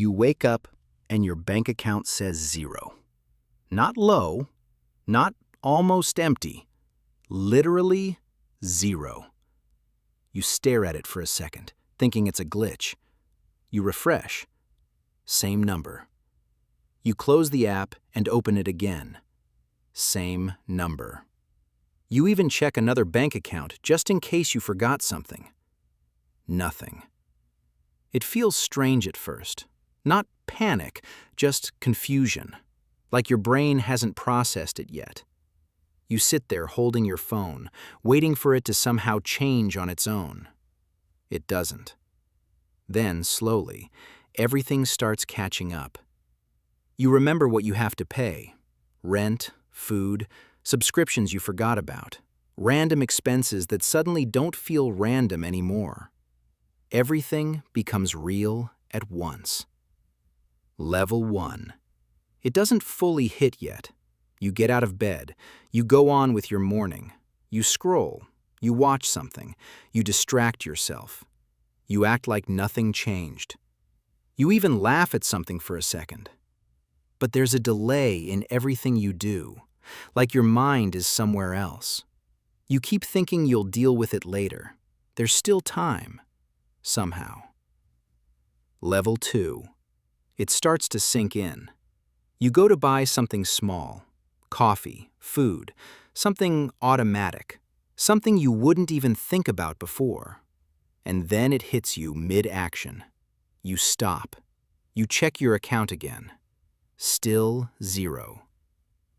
You wake up and your bank account says zero. Not low, not almost empty, literally zero. You stare at it for a second, thinking it's a glitch. You refresh. Same number. You close the app and open it again. Same number. You even check another bank account just in case you forgot something. Nothing. It feels strange at first. Not panic, just confusion. Like your brain hasn't processed it yet. You sit there holding your phone, waiting for it to somehow change on its own. It doesn't. Then, slowly, everything starts catching up. You remember what you have to pay: rent, food, subscriptions you forgot about, random expenses that suddenly don't feel random anymore. Everything becomes real at once. Level 1. It doesn't fully hit yet. You get out of bed, you go on with your morning, you scroll, you watch something, you distract yourself. You act like nothing changed. You even laugh at something for a second. But there's a delay in everything you do, like your mind is somewhere else. You keep thinking you'll deal with it later. There's still time, somehow. Level 2. It starts to sink in. You go to buy something small, coffee, food, something automatic, something you wouldn't even think about before. And then it hits you mid-action. You stop. You check your account again. Still zero.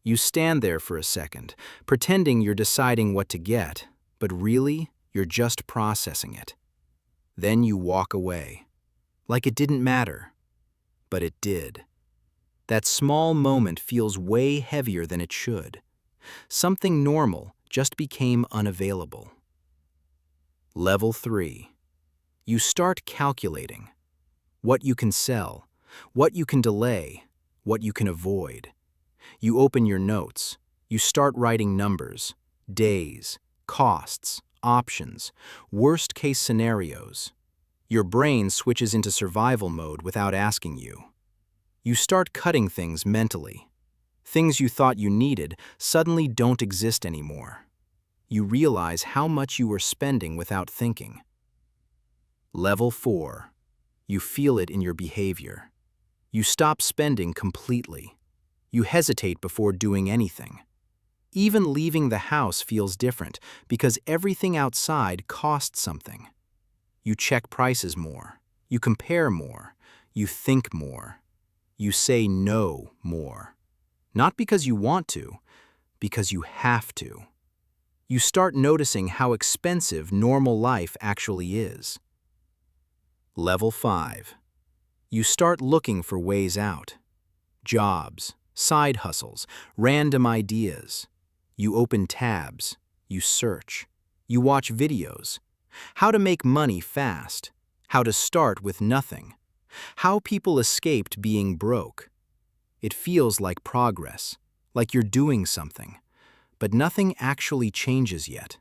You stand there for a second, pretending you're deciding what to get, but really, you're just processing it. Then you walk away. Like it didn't matter. But it did. That small moment feels way heavier than it should. Something normal just became unavailable. Level 3. You start calculating. What you can sell, what you can delay, what you can avoid. You open your notes. You start writing numbers, days, costs, options, worst-case scenarios. Your brain switches into survival mode without asking you. You start cutting things mentally. Things you thought you needed suddenly don't exist anymore. You realize how much you were spending without thinking. Level 4. You feel it in your behavior. You stop spending completely. You hesitate before doing anything. Even leaving the house feels different because everything outside costs something. You check prices more. You compare more. You think more. You say no more. Not because you want to, because you have to. You start noticing how expensive normal life actually is. Level 5. You start looking for ways out. Jobs, side hustles, random ideas. You open tabs. You search. You watch videos. How to make money fast. How to start with nothing. How people escaped being broke. It feels like progress, like you're doing something, but nothing actually changes yet.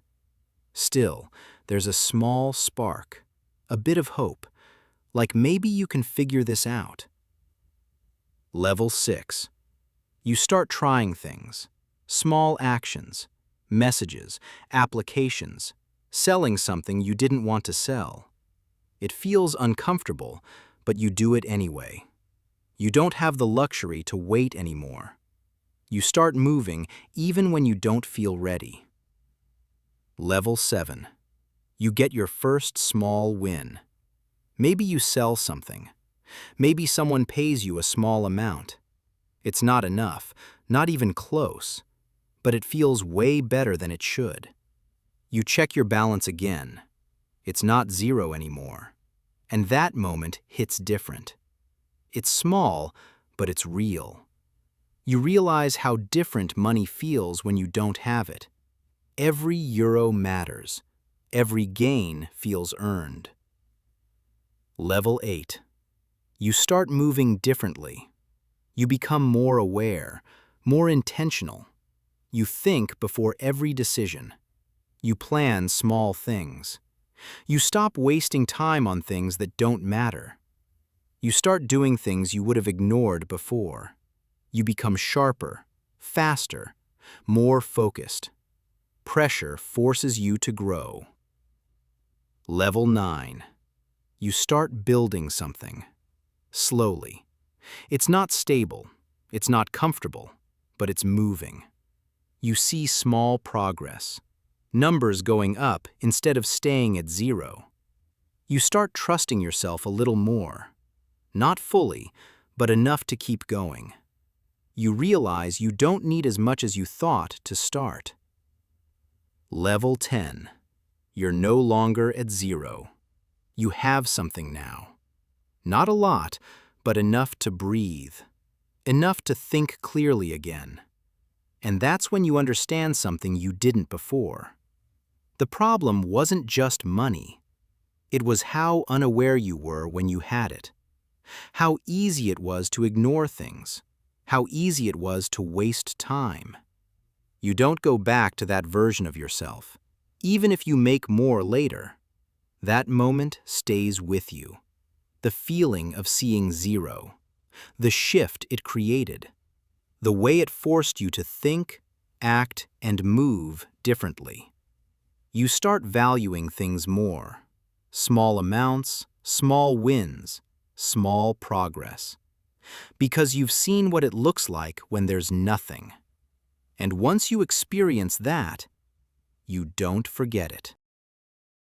Still, there's a small spark, a bit of hope, like maybe you can figure this out. Level 6. You start trying things, small actions, messages, applications, selling something you didn't want to sell. It feels uncomfortable, but you do it anyway. You don't have the luxury to wait anymore. You start moving even when you don't feel ready. Level 7. You get your first small win. Maybe you sell something. Maybe someone pays you a small amount. It's not enough, not even close, but it feels way better than it should. You check your balance again. It's not zero anymore. And that moment hits different. It's small, but it's real. You realize how different money feels when you don't have it. Every euro matters. Every gain feels earned. Level 8. You start moving differently. You become more aware, more intentional. You think before every decision. You plan small things. You stop wasting time on things that don't matter. You start doing things you would have ignored before. You become sharper, faster, more focused. Pressure forces you to grow. Level 9. You start building something. Slowly. It's not stable, it's not comfortable, but it's moving. You see small progress. Numbers going up instead of staying at 0. You start trusting yourself a little more. Not fully, but enough to keep going. You realize you don't need as much as you thought to start. Level 10. You're no longer at 0. You have something now. Not a lot, but enough to breathe. Enough to think clearly again. And that's when you understand something you didn't before. The problem wasn't just money. It was how unaware you were when you had it. How easy it was to ignore things. How easy it was to waste time. You don't go back to that version of yourself, even if you make more later. That moment stays with you. The feeling of seeing 0. The shift it created. The way it forced you to think, act, and move differently. You start valuing things more. Small amounts, small wins, small progress. Because you've seen what it looks like when there's nothing. And once you experience that, you don't forget it.